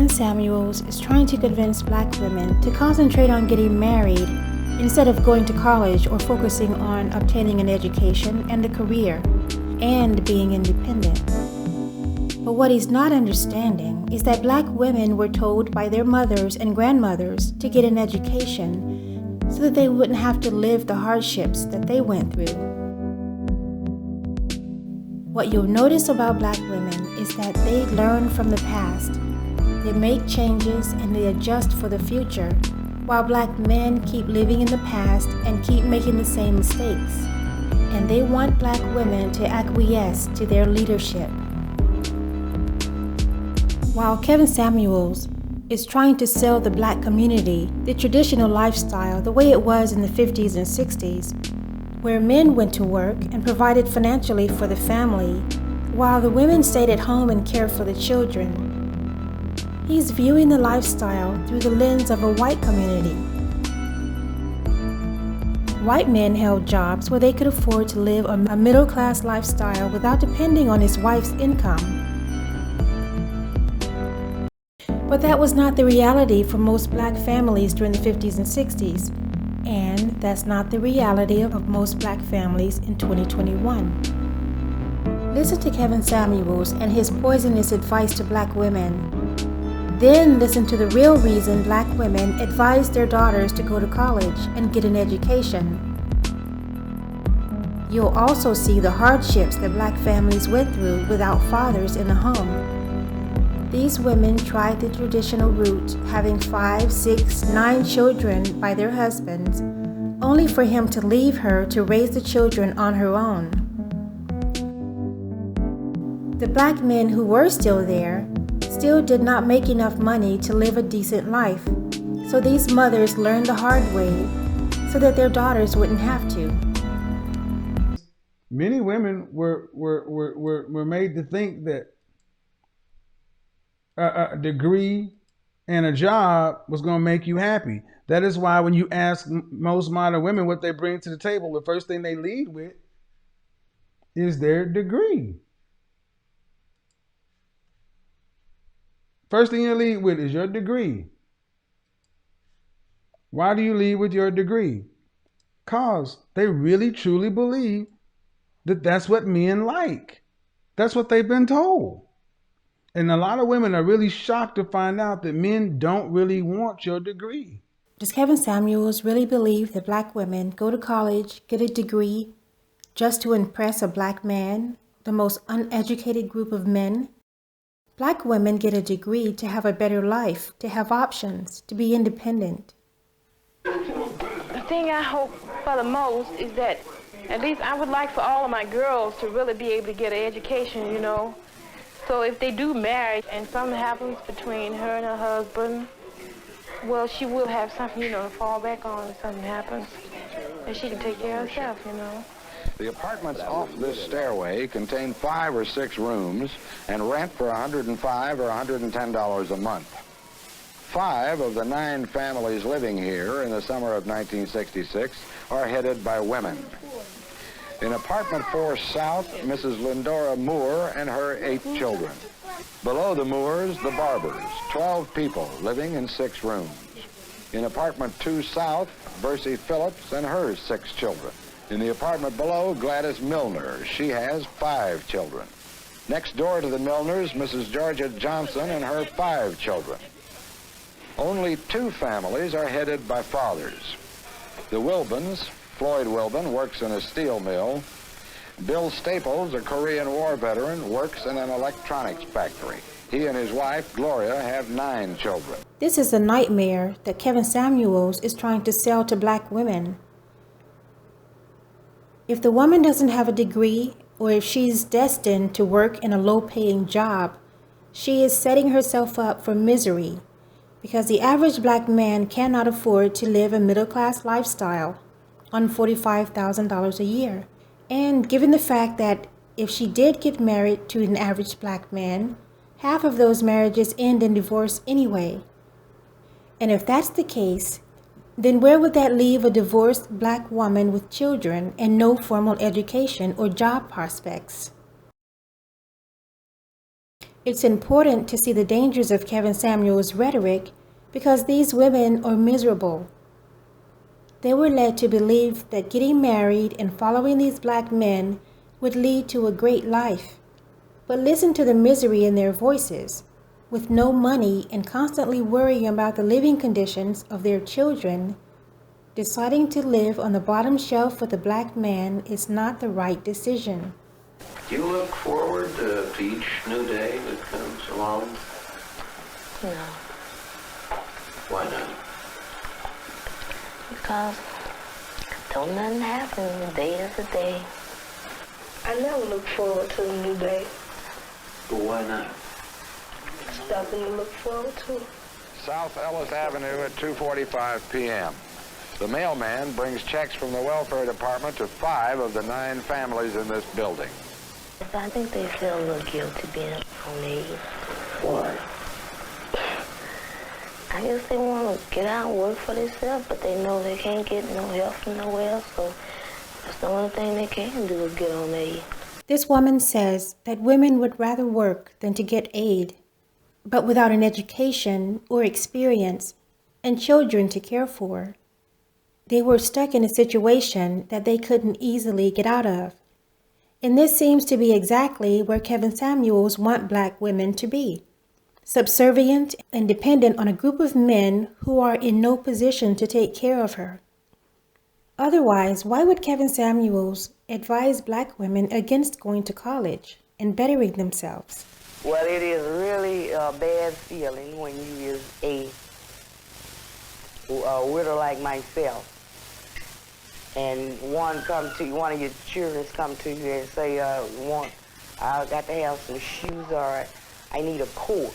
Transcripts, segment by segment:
Kevin Samuels is trying to convince black women to concentrate on getting married instead of going to college or focusing on obtaining an education and a career and being independent. But what he's not understanding is that black women were told by their mothers and grandmothers to get an education so that they wouldn't have to live the hardships that they went through. What you'll notice about black women is that they learn from the past. They make changes and they adjust for the future, while black men keep living in the past and keep making the same mistakes. And they want black women to acquiesce to their leadership. While Kevin Samuels is trying to sell the black community the traditional lifestyle the way it was in the 50s and 60s, where men went to work and provided financially for the family, while the women stayed at home and cared for the children, he's viewing the lifestyle through the lens of a white community. White men held jobs where they could afford to live a middle-class lifestyle without depending on his wife's income. But that was not the reality for most black families during the 50s and 60s, and that's not the reality of most black families in 2021. Listen to Kevin Samuels and his poisonous advice to black women. Then listen to the real reason black women advise their daughters to go to college and get an education. You'll also see the hardships that black families went through without fathers in the home. These women tried the traditional route, having 5, 6, 9 children by their husbands, only for him to leave her to raise the children on her own. The black men who were still there still did not make enough money to live a decent life, so these mothers learned the hard way so that their daughters wouldn't have to. Many women were made to think that a degree and a job was going to make you happy. That is why when you ask most modern women what they bring to the table, the first thing they lead with is their degree. First thing you lead with is your degree. Why do you lead with your degree? Because they really truly believe that that's what men like. That's what they've been told. And a lot of women are really shocked to find out that men don't really want your degree. Does Kevin Samuels really believe that black women go to college, get a degree, just to impress a black man, the most uneducated group of men? Black women get a degree to have a better life, to have options, to be independent. The thing I hope for the most is that at least I would like for all of my girls to really be able to get an education, you know. So if they do marry and something happens between her and her husband, well, she will have something, you know, to fall back on if something happens. And she can take care of herself, you know. The apartments off this stairway contain 5 or 6 rooms and rent for $105 or $110 a month. 5 of the 9 families living here in the summer of 1966 are headed by women. In apartment 4 South, Mrs. Lindora Moore and her 8 children. Below the Moores, the Barbers, 12 people living in 6 rooms. In apartment 2 South, Bercy Phillips and her 6 children. In the apartment below, Gladys Milner. She has 5 children. Next door to the Milners, Mrs. Georgia Johnson and her 5 children. Only 2 families are headed by fathers. The Wilbins, Floyd Wilbin, works in a steel mill. Bill Staples, a Korean War veteran, works in an electronics factory. He and his wife, Gloria, have 9 children. This is a nightmare that Kevin Samuels is trying to sell to black women. If the woman doesn't have a degree, or if she's destined to work in a low-paying job, she is setting herself up for misery, because the average black man cannot afford to live a middle-class lifestyle on $45,000 a year. And given the fact that if she did get married to an average black man, half of those marriages end in divorce anyway. And if that's the case, then where would that leave a divorced black woman with children and no formal education or job prospects? It's important to see the dangers of Kevin Samuels' rhetoric because these women are miserable. They were led to believe that getting married and following these black men would lead to a great life. But listen to the misery in their voices. With no money and constantly worrying about the living conditions of their children, deciding to live on the bottom shelf with a black man is not the right decision. Do you look forward to each new day that comes along? No. Why not? Because don't nothing happen. A day is a day. I never look forward to a new day. But why not? It's nothing to look forward to. South Ellis Avenue at 2:45 p.m. The mailman brings checks from the welfare department to 5 of the 9 families in this building. I think they feel a little guilty being on leave. Why? I guess they want to get out and work for themselves, but they know they can't get no help from nowhere else, so that's the only thing they can do is get on aid. This woman says that women would rather work than to get aid, but without an education or experience and children to care for. They were stuck in a situation that they couldn't easily get out of. And this seems to be exactly where Kevin Samuels wants black women to be. Subservient and dependent on a group of men who are in no position to take care of her. Otherwise, why would Kevin Samuels advise black women against going to college and bettering themselves? Well, it is really a bad feeling when you is a widow like myself, and one of your children come to you and say, I got to have some shoes, or I need a coat,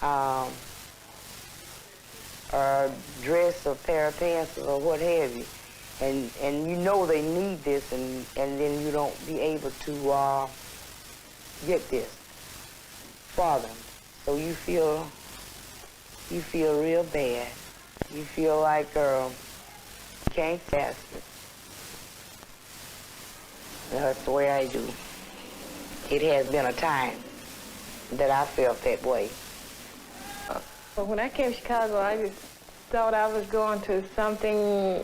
or a dress, or pair of pants, or what have you. And you know they need this, and then you don't be able to get this for them. So you feel real bad. You feel like can't pass it. That's the way I do. It has been a time that I felt that way. But when I came to Chicago, I just thought I was going to something,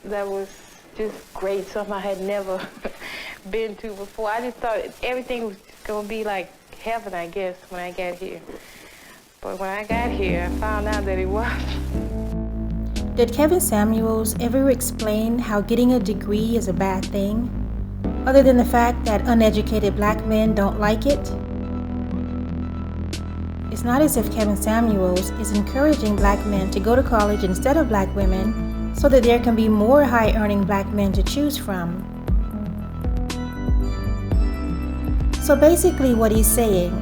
that was just great, something I had never been to before. I just thought everything was going to be like heaven, I guess, when I got here. But when I got here, I found out that it wasn't. Did Kevin Samuels ever explain how getting a degree is a bad thing, other than the fact that uneducated black men don't like it? It's not as if Kevin Samuels is encouraging black men to go to college instead of black women so that there can be more high-earning black men to choose from. So basically what he's saying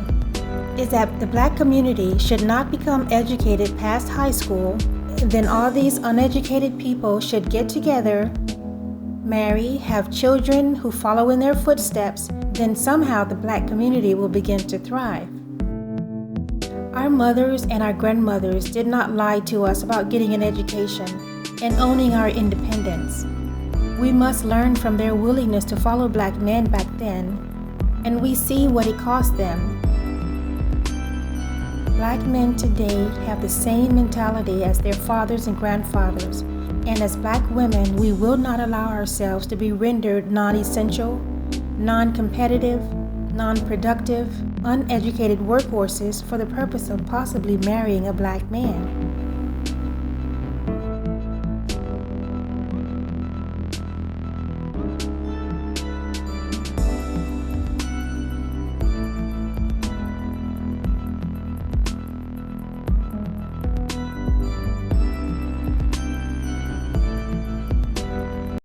is that the black community should not become educated past high school. Then all these uneducated people should get together, marry, have children who follow in their footsteps, then somehow the black community will begin to thrive. Our mothers and our grandmothers did not lie to us about getting an education and owning our independence. We must learn from their willingness to follow black men back then, and we see what it cost them. Black men today have the same mentality as their fathers and grandfathers, and as black women, we will not allow ourselves to be rendered non-essential, non-competitive, non-productive, uneducated workhorses for the purpose of possibly marrying a black man.